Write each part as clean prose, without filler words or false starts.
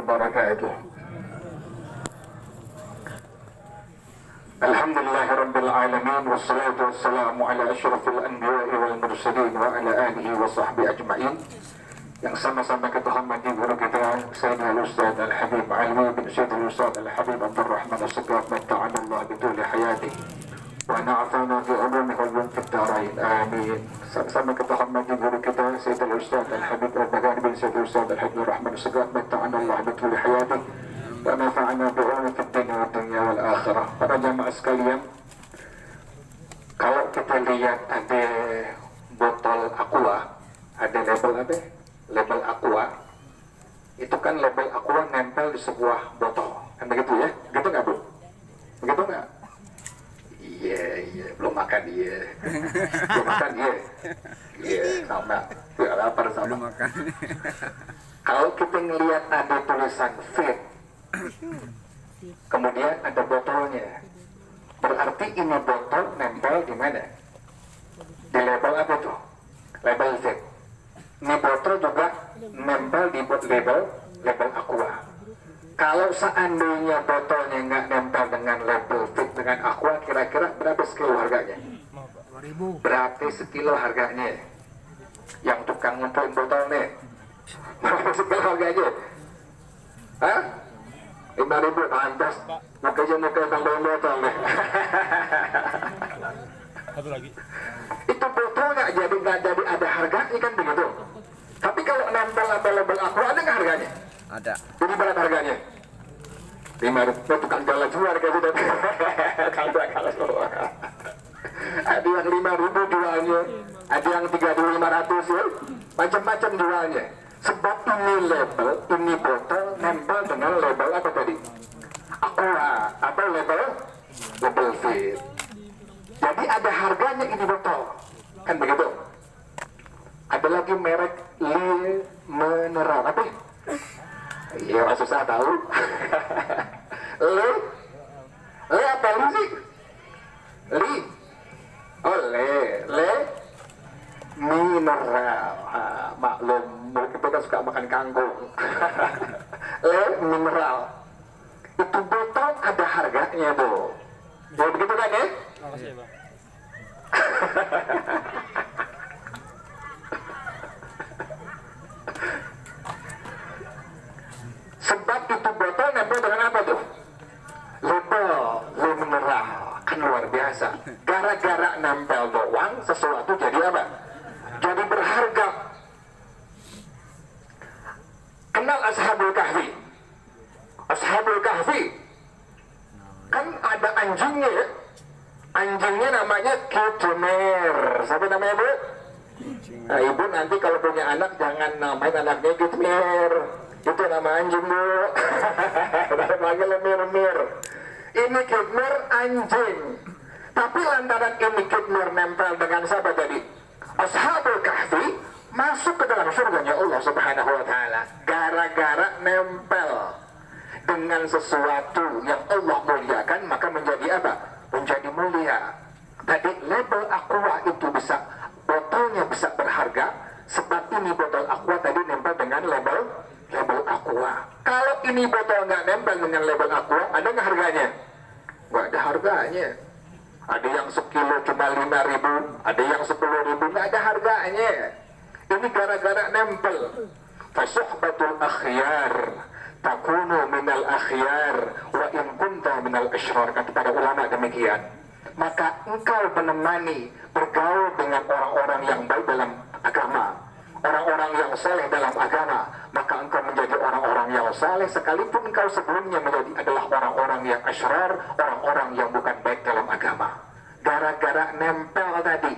wabarakatuh. Alhamdulillahirabbil alamin wassalatu wassalamu ala asyrafil anbiya'i wal mursalin wa ala alihi wa sahbihi ajma'in. Yang sama-sama kita hormati guru kita Sayyidina Ustaz Al-Habib Alwi bin Sayyidina Ustaz Al-Habib Abdul Rahman As-Sagaf, matta'anallah bituli hayati wa na'afana bi ulumihi wal fid darain, amin. Sama-sama kita hormati guru kita Sayyidina Ustaz Al-Habib Al-Baghdadi bin Sayyidina Ustaz Al-Habib Rahman As-Sagaf, matta'anallah bituli hayati wa nafa'ana bi ulumihi fid dunya wal akhirah. Para jamaah sekalian, kalau kita lihat ada botol aqua, ada label apa? Label aqua, itu kan label aqua nempel di sebuah botol, kan begitu ya? Begitu nggak, Bu? Begitu nggak? Iya, belum makan iya. Belum makan iya. Iya, sama. Ya, lapar sama. Belum makan. Kalau kita ngelihat ada tulisan fit, kemudian ada botolnya, berarti ini botol nempel di mana? Di label apa tuh? Label fit. Ini botol juga nempel di label aqua. Kalau seandainya botolnya nggak nempel dengan label fit dengan aqua, kira-kira berapa sekilo harganya? 2000. Berapa sekilo harganya? Yang tukang ngumpulin botol nih, berapa sekilo harganya? Hah? 5.000, pantas. Makanya muka tambahin botol nih. Satu lagi. Itu botol nggak jadi ada harganya kan begitu. Tapi kalau nempel label aqua ada nggak harganya? Ada. Jadi berapa harganya? 5.000. Tukang jalan semua harga itu. Kalau semua. Ada yang 5.000 jualnya, ada yang 3.500 ya, macam-macam jualnya. Sebab ini label, ini botol nempel dengan label apa tadi? Aqua atau label fit. Jadi ada harganya ini botol, kan begitu? Ada lagi merek Li Mineral, apa? Iya, susah tahu. Li apa lu sih? Li, oh Le Mineral. Maklum, kita kan suka makan kangkung. Le Mineral. Itu botol ada harganya tuh. Ya begitu kan ya? Makasih ya, Bang. Sebab itu botol nempel dengan apa tuh? Label mineral. Kan luar biasa. Gara-gara nempel doang, sesuatu jadi apa? Jadi berharga. Kenal Ashabul Kahfi? Ashabul Kahfi kan ada anjingnya ya? Anjingnya namanya Kitmir. Siapa namanya, Bu? Nah, Ibu nanti kalau punya anak jangan namain anaknya Kitmir. Itu nama anjing, Bu. Panggil Mir. Ini Kitmir anjing. Tapi lantaran ini Kitmir nempel dengan siapa tadi? Ashabul Kahfi masuk ke dalam surganya Allah Subhanahu wa taala gara-gara nempel dengan sesuatu yang Allah muliakan, maka menjadi apa? Menjadi mulia. Tadi label aqua itu bisa, botolnya bisa berharga sebab ini botol aqua tadi nempel dengan label aqua. Kalau ini botol nggak nempel dengan label aqua, ada nggak harganya? Nggak ada harganya. Ada yang sekilo cuma 5.000, ada yang 10.000, nggak ada harganya. Ini gara-gara nempel. Fasuhbatul akhyar takunu minal akhyar wa in kunta minal asyrar, kata para ulama demikian. Maka engkau menemani bergaul dengan orang-orang yang baik dalam agama, orang-orang yang saleh dalam agama, maka engkau menjadi orang-orang yang saleh sekalipun engkau sebelumnya menjadi adalah orang-orang yang asyrar, orang-orang yang bukan baik dalam agama. Gara-gara nempel tadi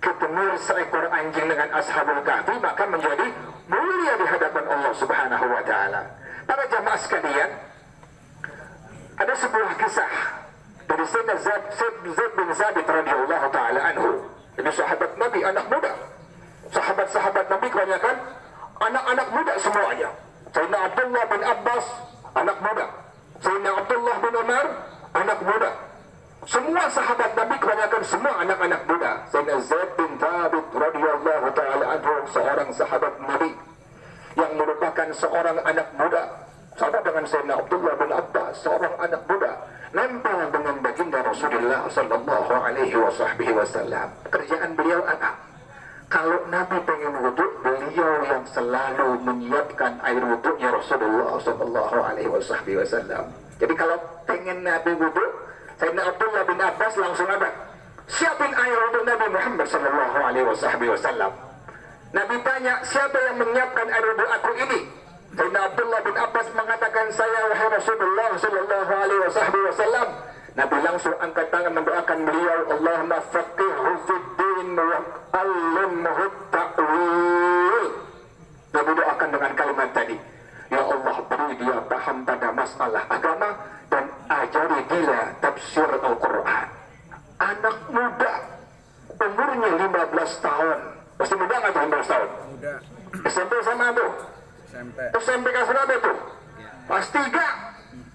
ketemu seekor anjing dengan Ashabul Kahfi, maka menjadi mulia di hadapan Allah Subhanahu wa taala. Para jamaah sekalian, ada sebuah kisah dari Sayyidina Zaid bin Zabit radhiyallahu taala anhu. Ini sahabat Nabi, anak muda. Sahabat-sahabat Nabi kebanyakan anak-anak muda semuanya. Sayyidina Abdullah bin Abbas, anak muda. Sayyidina Abdullah bin Umar, anak muda. Semua sahabat Nabi kebanyakan semua anak-anak muda. Sayyidina Zaid bin Thabit radhiyallahu taala anhu, seorang sahabat Nabi yang merupakan seorang anak muda, dengan Sayyidina Abdullah bin Abbas, seorang anak muda, nempel dengan baginda Rasulullah sallallahu alaihi wasallam. Kerjaan beliau apa? Kalau Nabi pengen wudhu, beliau yang selalu menyiapkan air wudhunya Rasulullah sallallahu alaihi wasallam. Jadi kalau pengen Nabi wudhu, Sayyidina Abdullah bin Abbas langsung apa? Siapin air wudhu Nabi Muhammad sallallahu alaihi wasallam. Nabi tanya, siapa yang menyiapkan air wudhu aku ini? Sayyidina Abdullah bin Abbas mengatakan, saya wahai Rasulullah sallallahu alaihi wasallam. Nabi langsung angkat tangan mendoakan beliau, Allahumma faqihhu fid din wa 'allimhu ta'wil. Nabi doakan dengan kalimat tadi, ya Allah, beri dia paham pada masalah agama dan ajari dia tafsir Al-Quran. Anak muda, umurnya 15 tahun. Masih muda nggak tuh 15 tahun? Muda. SMP sama tuh? SMP kelas berapa tuh? Pas 3.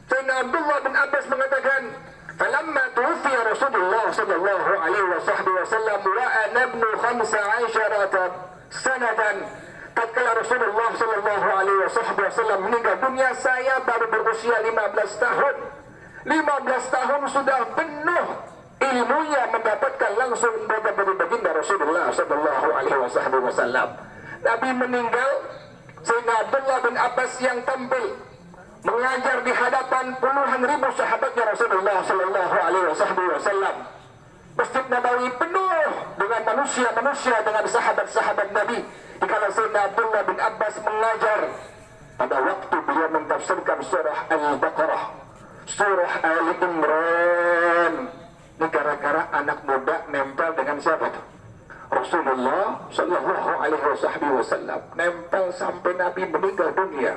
Sayyidina Abdullah bin Abbas mengatakan, falamma tuwfiya Rasulullah sallallahu alaihi wasallam wa ana ibnu 15 sanatan. Tatkala Rasulullah sallallahu alaihi wasallam meninggal dunia, saya baru berusia 15 tahun. 15 tahun sudah penuh ilmunya, mendapatkan langsung dari baginda Rasulullah sallallahu alaihi wasallam. Nabi meninggal, Sayyidina Abdullah bin Abbas yang tampil mengajar di hadapan puluhan ribu sahabatnya Rasulullah sallallahu alaihi wasallam. Masjid Nabawi penuh dengan manusia-manusia, dengan sahabat-sahabat Nabi. Dikala Sayyidina Abdullah bin Abbas mengajar, pada waktu beliau mentafsirkan surah Al-Baqarah, surah Ali Imran, gara-gara anak muda nempel dengan siapa tuh? Rasulullah sallallahu alaihi wasallam, nempel sampai Nabi meninggal dunia.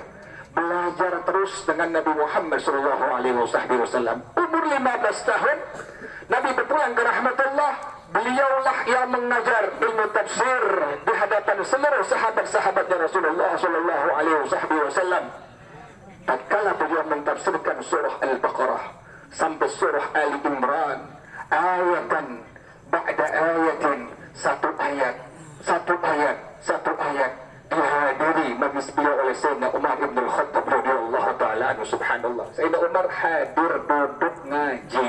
Belajar terus dengan Nabi Muhammad sallallahu alaihi wasallam. Umur 15 tahun Nabi berpulang ke rahmatullah. Beliaulah yang mengajar ilmu tafsir di hadapan seluruh sahabat-sahabatnya Rasulullah sallallahu alaihi wasallam. Tatkala beliau mentafsirkan surah Al-Baqarah sampai surah Ali Imran, ayatan ba'da ayatin, satu ayat dihadiri majlis beliau oleh Sayyidina Umar ibn al-Khattab radhiyallahu ta'ala anhu. Subhanallah, Sayyidina Umar hadir duduk ngaji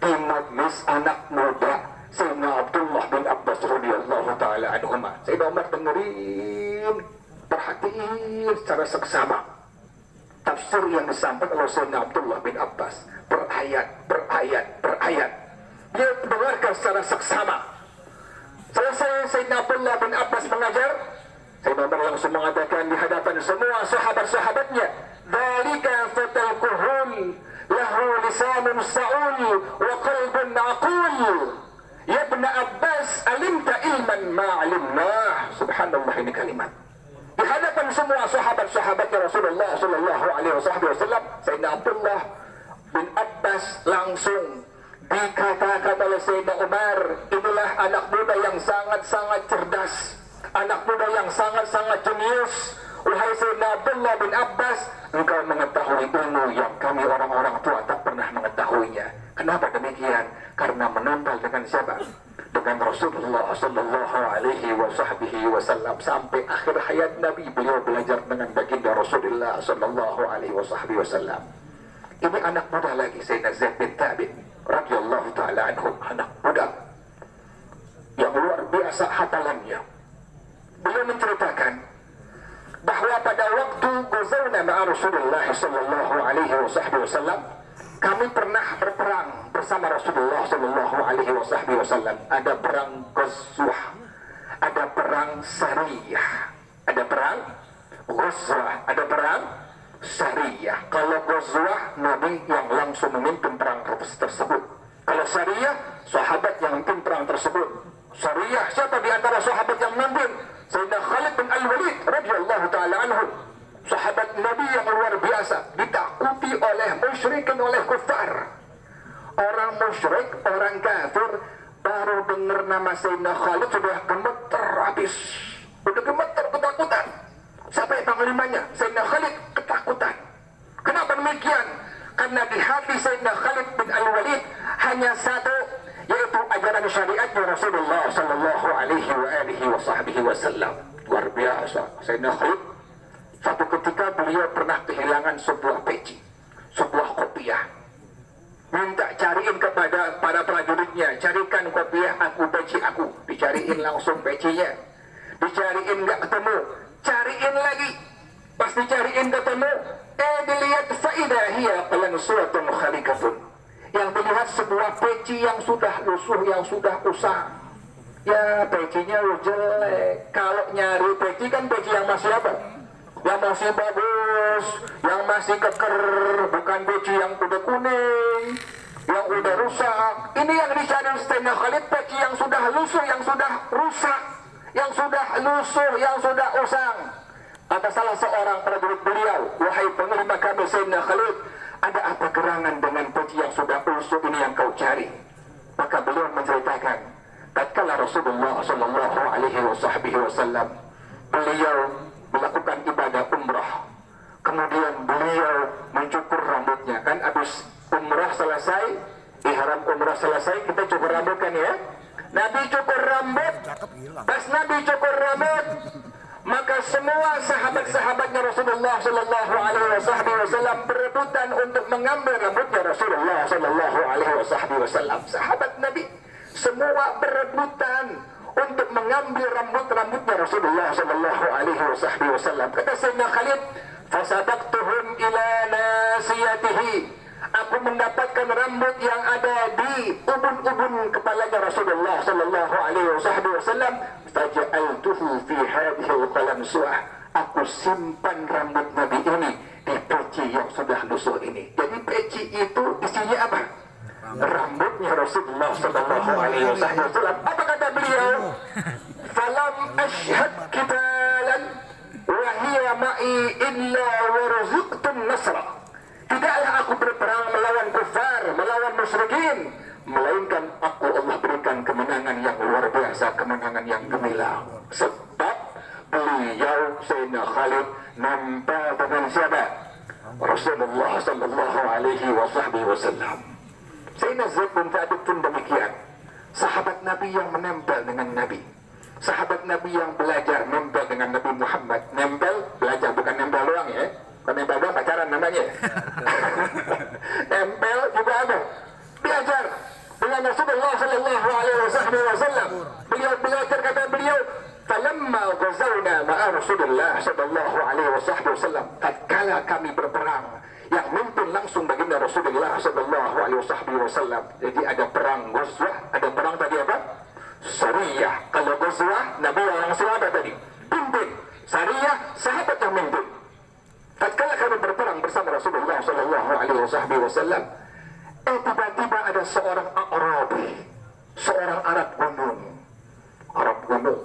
di majlis anak muda Sayyidina Abdullah bin Abbas radhiyallahu ta'ala anhu. Sayyidina Umar dengerin, perhatiin secara seksama tafsir yang disampaikan oleh Sayyidina Abdullah bin Abbas, berayat. Dia dengarkan secara seksama. Selesai Sayyidina Abdullah bin Abbas mengajar, Sayyidina Umar langsung mengatakan di hadapan semua sahabat-sahabatnya, "Dzalika fatal kuhul, lahu lisanun sa'ul wa qalbun aqul. Ya Ibn Abbas, alimta ilman ma'alimnah." Subhanallah, ini kalimat. Di hadapan semua sahabat-sahabatnya Rasulullah sallallahu alaihi wasallam, Sayyidina Abdullah bin Abbas langsung dikatakan oleh Sayyidina Umar, inilah anak muda yang sangat-sangat cerdas, anak muda yang sangat-sangat jenius. Wahai Sayyidina Abdullah bin Abbas, engkau mengetahui ilmu yang kami orang-orang tua tak pernah mengetahuinya. Kenapa demikian? Karena menempel dengan siapa? Dengan Rasulullah sallallahu alaihi wasallam. Sampai akhir hayat Nabi, beliau belajar dengan baginda Rasulullah sallallahu alaihi wasallam. Ini anak muda lagi, Sayyidina Zaid bin Thabit radhiyallahu ta'ala anhu, anak muda yang luar biasa hafalannya. Beliau menceritakan bahwa pada waktu Ghazawna ma'a Rasulullah sallallahu alaihi wasallam, kami pernah berperang bersama Rasulullah sallallahu alaihi wasallam. Ada perang Ghazwah, ada perang Sariyah, ada perang Ghazwah, ada perang Sariyah. Kalau Ghazwah, Nabi yang langsung memimpin perang tersebut. Kalau Sariyah, sahabat yang memimpin perang tersebut. Sariyah, siapa di antara sahabat yang memimpin? Sayyidina Khalid bin Al-Walid radhiyallahu ta'ala anhu, sahabat Nabi yang luar biasa, ditakuti oleh musyrikin, oleh kufar. Orang musyrik, orang kafir baru dengar nama Sayyidina Khalid sudah gemeter habis, udah gemeter ketakutan. Siapa yang panglimanya? Sayyidina Khalid ketakutan. Kenapa demikian? Karena di hati Sayyidina Khalid bin Al-Walid hanya satu, yaitu ajaran syariatnya Rasulullah sallallahu alaihi wasallam. Luar biasa Sayyidina Khalid. Satu ketika beliau pernah kehilangan sebuah peci, sebuah kopiah. Minta cariin kepada para prajuritnya, carikan kopiah aku, peci aku. Dicariin langsung pecinya, dicariin nggak ketemu, cariin lagi. Pas dicariin ketemu, dilihat faidah hiya qalansuatun khalikatun. Yang dilihat sebuah peci yang sudah lusuh, yang sudah usang. Ya pecinya jelek. Kalau nyari peci kan peci yang masih apa? Yang masih bagus, yang masih keker, bukan peci yang udah kuning, yang udah rusak. Ini yang dicari Sayyidina Khalid, peci yang sudah lusuh, yang sudah rusak, yang sudah lusuh, yang sudah usang. Kata salah seorang prajurit beliau, wahai penglima kami Sayyidina Khalid, ada apa gerangan dengan peci yang sudah lusuh ini yang kau cari? Maka beliau menceritakan, tatkala Rasulullah sallallahu alaihi wasallam beliau melakukan ibadah umrah, kemudian beliau mencukur rambutnya. Kan habis umrah selesai, ihram umrah selesai, kita cukur rambut kan ya. Nabi cukur rambut. Pas Nabi cukur rambut, maka semua sahabat-sahabatnya Rasulullah sallallahu alaihi wasallam berebutan untuk mengambil rambutnya Rasulullah sallallahu alaihi wasallam. Sahabat Nabi semua berebutan untuk mengambil rambutnya Rasulullah sallallahu alaihi wasallam. Kata Sayyidina Khalid, fasadaqtuhum ila nasiyatihi. Aku mendapatkan rambut yang ada di ubun-ubun kepalanya Rasulullah sallallahu alaihi wasallam. Faja'altuhu fi hadhihi al-qalamsuah. Aku simpan rambut Nabi ini di peci yang sudah lusuh ini. Jadi peci itu isinya apa? Rambutnya Rasulullah sallallahu alaihi wasallam. Apa kata beliau? Falam ashhad qitalan wa hiya ma'i illa warzuqtun nasra. Tidaklah aku berperang melawan kufar, melawan musyrikin, melainkan aku Allah berikan kemenangan yang luar biasa, kemenangan yang gemilang. Sebab beliau Sayyidina Khalid nampak dengan siapa? Rasulullah sallallahu alaihi wasallam. Sayyidina Zaid bin Thabit pun demikian. Sahabat Nabi yang menempel dengan Nabi. Sahabat Nabi yang belajar nempel dengan Nabi Muhammad. Nempel, belajar, bukan nempel doang ya. Bukan nempel doang, pacaran namanya. Nempel juga apa? Belajar dengan Rasulullah sallallahu alaihi wasallam. Beliau belajar, kata beliau, falamma ghazawna ma'a Rasulullah sallallahu alaihi wasallam. Tatkala kami berperang, yang mimpin langsung baginda Rasulullah sallallahu alaihi wasallam. Jadi ada perang Ghazwah, ada perang tadi apa? Sariyah. Kalau Ghazwah, Nabi yang langsung ada tadi, pimpin. Sariyah, sahabat yang mimpin. Tatkala kami berperang bersama Rasulullah sallallahu alaihi wasallam, tiba-tiba ada seorang Arabi, seorang Arab gunung. Arab gunung.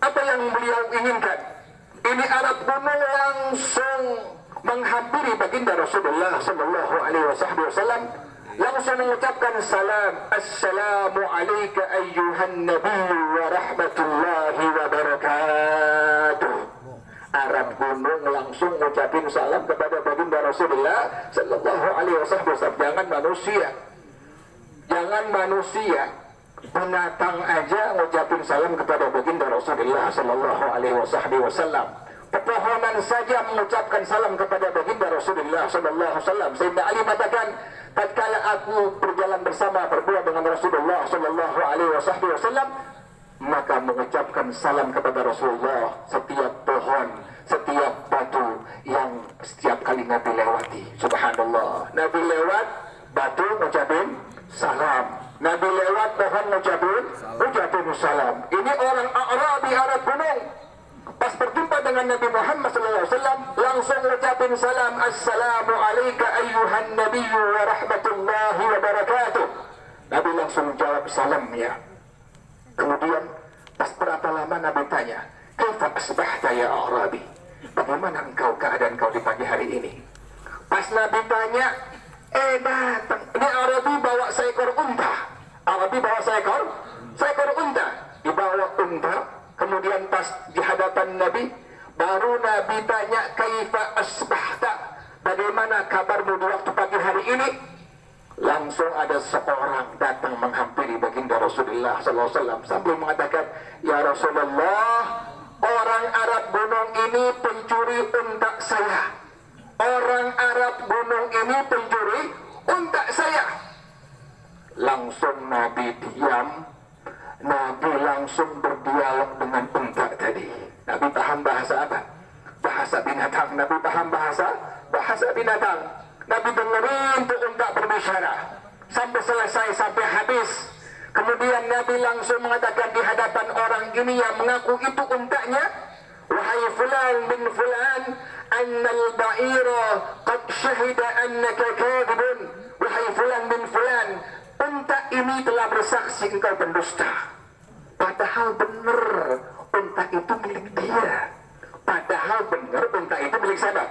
Apa yang beliau inginkan? Ini Arab gunung langsung menghampiri baginda Rasulullah sallallahu alaihi wasallam, langsung mengucapkan salam, assalamu alayka ayyuhan nabiy wa rahmatullahi wa barakatuh. Arab gunung langsung mengucapkan salam kepada baginda Rasulullah sallallahu alaihi wasallam. Jangan manusia, binatang aja mengucapkan salam kepada baginda Rasulullah sallallahu alaihi wasallam. Pepohonan saja mengucapkan salam kepada baginda Rasulullah sallallahu alaihi wasallam. Sayyidina Ali mengatakan, tatkala aku berjalan bersama berdua dengan Rasulullah sallallahu alaihi wasallam, maka mengucapkan salam kepada Rasulullah setiap pohon, setiap batu yang setiap kali Nabi lewati. Subhanallah, Nabi lewat batu ngucapin salam, Nabi lewat pohon ngucapin salam. Ini orang Arabi, Arab gunung. Pas berjumpa dengan Nabi Muhammad SAW, langsung mengucapin salam, assalamu alayka ayyuhan nabiyyu wa rahmatullahi wa barakatuh. Nabi langsung jawab salamnya. Kemudian pas berapa lama Nabi tanya, kaifa asbahta ya Arabi? Bagaimana engkau, keadaan kau di pagi hari ini? Pas Nabi tanya, datang. Ini Arabi bawa seekor unta. Arabi bawa seekor unta. Dibawa unta. Kemudian pas di hadapan Nabi, baru Nabi tanya, kaifa asbahta? Bagaimana kabarmu di waktu pagi hari ini? Langsung ada seorang datang menghampiri baginda Rasulullah SAW sambil mengatakan, ya Rasulullah, orang Arab gunung ini pencuri unta saya. Orang Arab gunung ini pencuri unta saya. Langsung Nabi diam. Nabi langsung berdialog dengan unta tadi. Nabi paham bahasa apa? Bahasa binatang. Nabi paham bahasa binatang. Nabi dengerin tuh unta berbicara sampai selesai, sampai habis. Kemudian Nabi langsung mengatakan di hadapan orang ini yang mengaku itu untanya, wahai fulan bin fulan, annal ba'ira qad syahida annaka kadhibun. Wahai fulan bin fulan, unta ini telah bersaksi engkau pendusta. Padahal benar unta itu milik dia. Padahal benar unta itu milik siapa?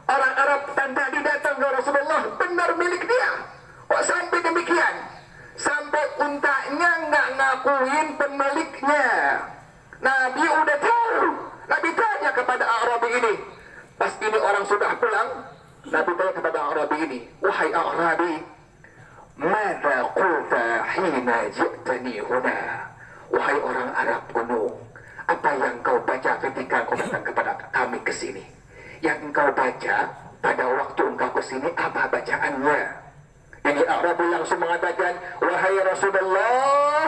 Orang Arab tadi datang ke Rasulullah, benar milik dia. Kok sampai demikian? Sampai untanya nggak ngakuin pemiliknya. Nabi udah tahu. Nabi tanya kepada Arabi ini. Pas ini orang sudah pulang, Nabi tanya kepada Arabi ini, wahai Arabi, mada qulta hina ji'tani huna? Wahai orang Arab gunung, apa yang kau baca ketika kau datang kepada kami ke sini? Yang engkau baca pada waktu engkau ke sini, apa bacaannya? Ini Arabi langsung mengatakan, wahai Rasulullah,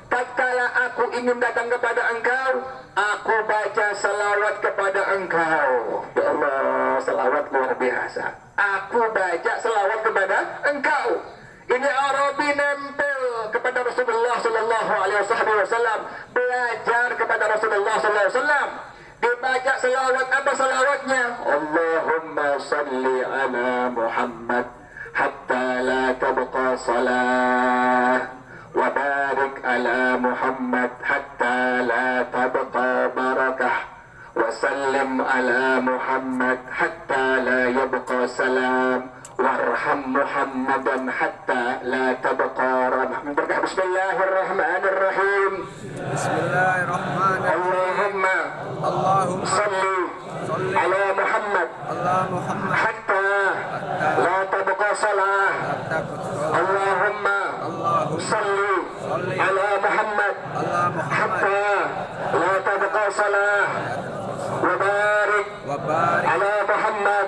tatkala aku ingin datang kepada engkau, aku baca salawat kepada engkau. Ya Allah, salawat luar biasa. Aku baca salawat kepada engkau. Ini Arabi nempel kepada Rasulullah Sallallahu Alaihi Wasallam, belajar kepada Rasulullah Sallallahu Alaihi Wasallam. Dibaca salawat, apa salawatnya? Allahumma salli ala Muhammad hatta la tabqa salah, wa barik ala Muhammad hatta la tabqa barakah, wa sallim ala Muhammad hatta la yabqa salam, warham Muhammadan hatta la tabqa rahmah. Bismillahirrahmanirrahim. Bismillahirrahmanirrahim. Allahumma salli ala Muhammad hatta la tabqa salah. Allahumma salli ala Muhammad hatta la tabqa salah. وبارك على محمد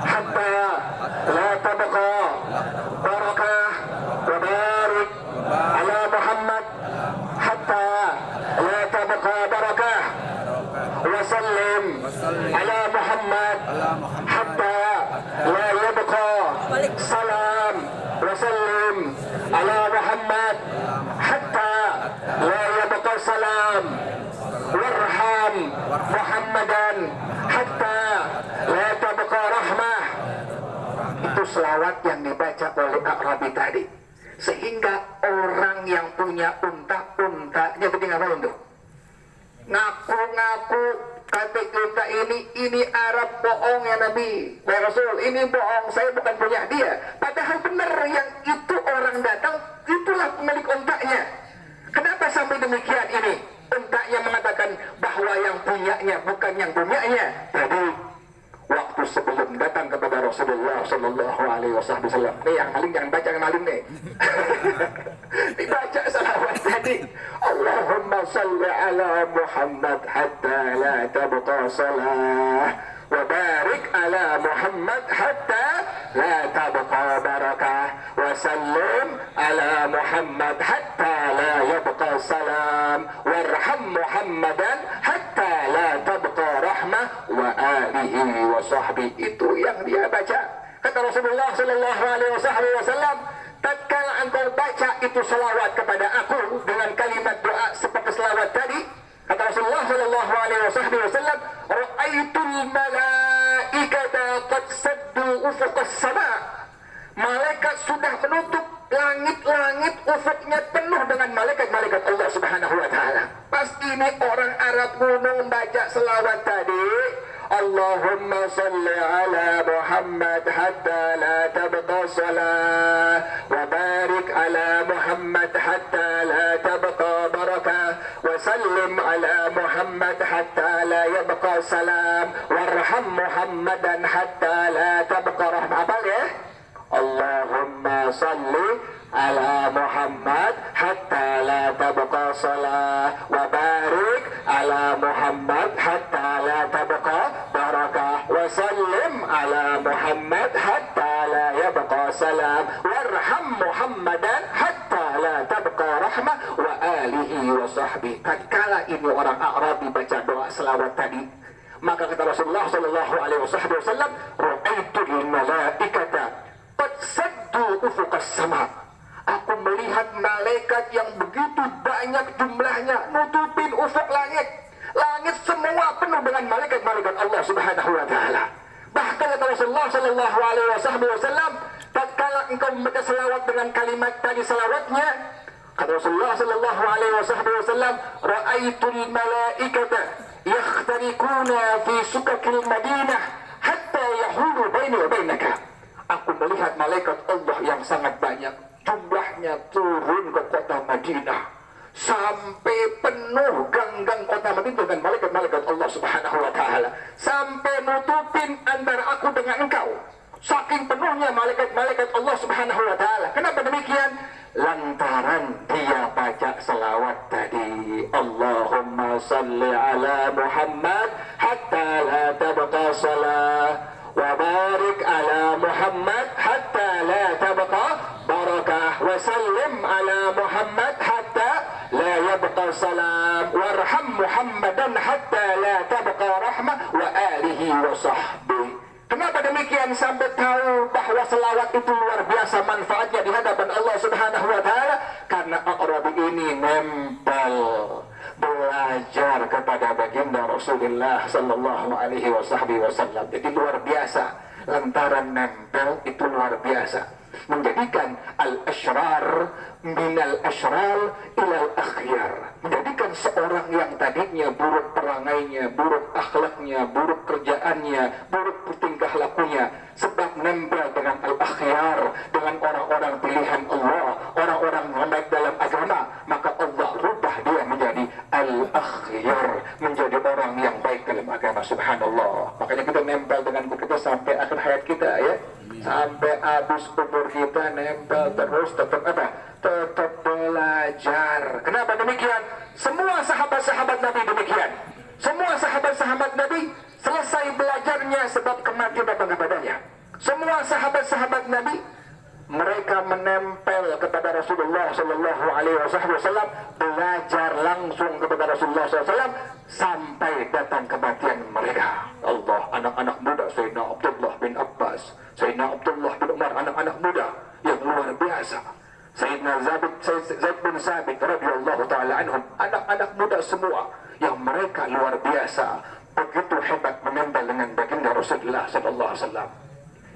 حتى لا تبقى بركة. وبارك على محمد حتى لا تبقى بركة. وسلم على محمد حتى لا يبقى سلام. وسلم على محمد حتى لا يبقى سلام. warham Muhammadan hatta la tabqa rahmah. Itu selawat yang dibaca oleh Arabi tadi, sehingga orang yang punya untanya jadi ngapain tuh? Ngaku-ngaku kata unta ini Arab bohong ya Nabi, ya Rasul, ini bohong, saya bukan punya dia. Padahal benar yang itu orang datang, itulah pemilik untanya. Kenapa sampai demikian ini? Untanya mengatakan bahwa yang punyanya bukan yang punyanya. Tadi waktu sebelum datang kepada Rasulullah Sallallahu Alaihi Wasallam, yang maling jangan baca, yang maling nih. Dibaca salawat tadi. Allahumma salli ala Muhammad hatta la tabqa salah. Wa barik ala Muhammad hatta la tabqa barakah. Wa sallim ala Muhammad hatta la yabqa salam. Warham Muhammadan hatta la tabqa rahmah wa alihi wa sahbihi. Itu yang dia baca. Kata Rasulullah Sallallahu Alaihi Wasallam, tatkala engkau baca itu salawat kepada aku dengan kalimat doa seperti salawat tadi, kata Rasulullah Sallallahu Alaihi Wasallam, ra'aitul malaikata qad saddu ufuqas sama. Malaikat sudah menutup langit-langit, ufuknya penuh dengan malaikat-malaikat Allah Subhanahu wa taala. Pas ini orang Arab gunung baca selawat tadi, Allahumma salli ala Muhammad hatta la tabqa salah, wa barik ala Muhammad hatta la tabqa barakah, wa sallim ala Muhammad hatta la yabqa salam, warham Muhammadan hatta la tabqa rahmah. Apa ya? Allahumma salli ala Muhammad hatta la tabqa salah wa barik ala Muhammad hatta la tabqa barakah wa sallim ala Muhammad hatta la yabqa salam warham Muhammadan hatta la tabqa rahmah wa alihi wa sahbihi. Tatkala ini orang Arabi baca doa selawat tadi, maka kata Rasulullah sallallahu alaihi wasallam, ra'aitul malaikata qad saddu ufuqas sama. Aku melihat malaikat yang begitu banyak jumlahnya nutupin ufuk langit. Langit semua penuh dengan malaikat-malaikat Allah Subhanahu wa taala. Bahkan kata Rasulullah sallallahu alaihi wasallam, tatkala engkau membaca selawat dengan kalimat tadi selawatnya, kata Rasulullah sallallahu alaihi wasallam, ra'aitul malaikata yakhtarikuna fi sukakil Madinah hatta yahulu baini wa bainaka. Aku melihat malaikat Allah yang sangat banyak, jumlahnya turun ke kota Madinah sampai penuh gang-gang kota Madinah dengan malaikat-malaikat Allah Subhanahu wa taala, sampai nutupin antara aku dengan engkau. Saking penuhnya malaikat-malaikat Allah Subhanahu wa taala. Kenapa demikian? Lantaran dia baca selawat tadi, Allahumma salli ala Muhammad hatta la tabqa salah wa barik ala Muhammad hatta la tabqa barakah wa sallim ala Muhammad hatta la yabqa salam warham Muhammadan hatta la tabqa rahmah wa alihi wa sahbihi. Kenapa demikian? Sampai tahu bahwa selawat itu luar biasa manfaatnya di hadapan Allah Subhanahu wa taala, karena Arabi ini nempel belajar kepada baginda Rasulullah sallallahu alaihi wasallam. Jadi luar biasa, lantaran nempel itu luar biasa, menjadikan al-ashrar minal ashral ilal akhyar, menjadikan seorang yang tadinya buruk perangainya, buruk akhlaknya, buruk kerjaannya, buruk tingkah lakunya, sebab nempel dengan al-akhyar, dengan orang-orang pilihan Allah, orang-orang yang baik dalam agama, maka Allah rubah dia menjadi al-akhyar, menjadi orang yang baik dalam agama. Subhanallah. Makanya kita nempel dengan kita sampai akhir hayat kita, ya, sampai habis umur kita nempel terus, tetap apa? Tetap belajar. Kenapa demikian? Semua sahabat-sahabat Nabi demikian. Semua sahabat-sahabat Nabi selesai belajarnya sebab kematian datang kepadanya. Semua sahabat-sahabat Nabi mereka menempel kepada Rasulullah sallallahu alaihi wasallam, belajar langsung kepada Rasulullah SAW sampai datang kematian mereka. Allah, anak-anak muda Sayyidina Abdullah bin Abbas, Sayyidina Abdullah bin Umar, anak-anak muda yang luar biasa. Sayyidina Zaid bin Sabit radhiyallahu taala anhum, anak-anak muda semua yang mereka luar biasa, begitu hebat menempel dengan baginda Rasulullah sallallahu alaihi wasallam.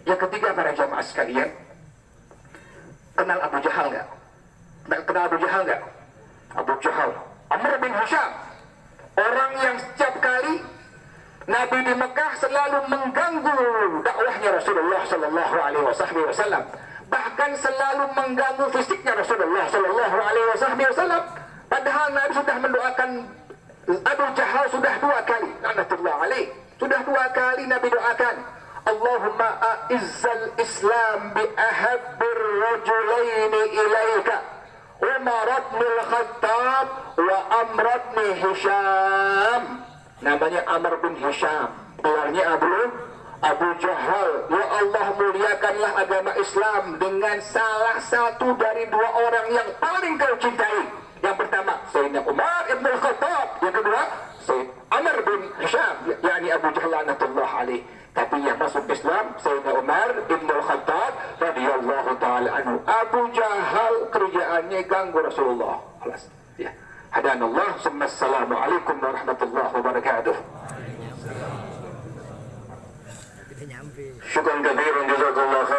Yang ketiga, para jamaah sekalian, kenal Abu Jahal nggak? Kenal Abu Jahal nggak? Abu Jahal, Amr bin Hisham, orang yang setiap kali Nabi di Mekah selalu mengganggu dakwahnya Rasulullah sallallahu alaihi wasallam, bahkan selalu mengganggu fisiknya Rasulullah sallallahu alaihi wasallam. Padahal Nabi sudah mendoakan Abu Jahal sudah 2 kali, laknatullah alaih, sudah 2 kali Nabi doakan, Allahumma a'izzal Islam bi ahabbir rajulaini ilaika Umar bin Khattab wa Amr bin Hisham. Namanya Amr bin Hisham, gelarnya Abu Jahal. Ya Allah, muliakanlah agama Islam dengan salah satu dari 2 orang yang paling kau cintai. Yang pertama Sayyidina Umar bin Khattab, yang kedua Sayyid Amr bin Hisham, yakni Abu Jahal laknatullah alaih. Tapi yang masuk Islam Sayyidina Umar bin Khattab radhiyallahu taala anhu. Abu Jahal kerjaannya ganggu Rasulullah. Kelas. Ya. Hadanallah, summa assalamu alaikum warahmatullahi wabarakatuh. Syukran katsiran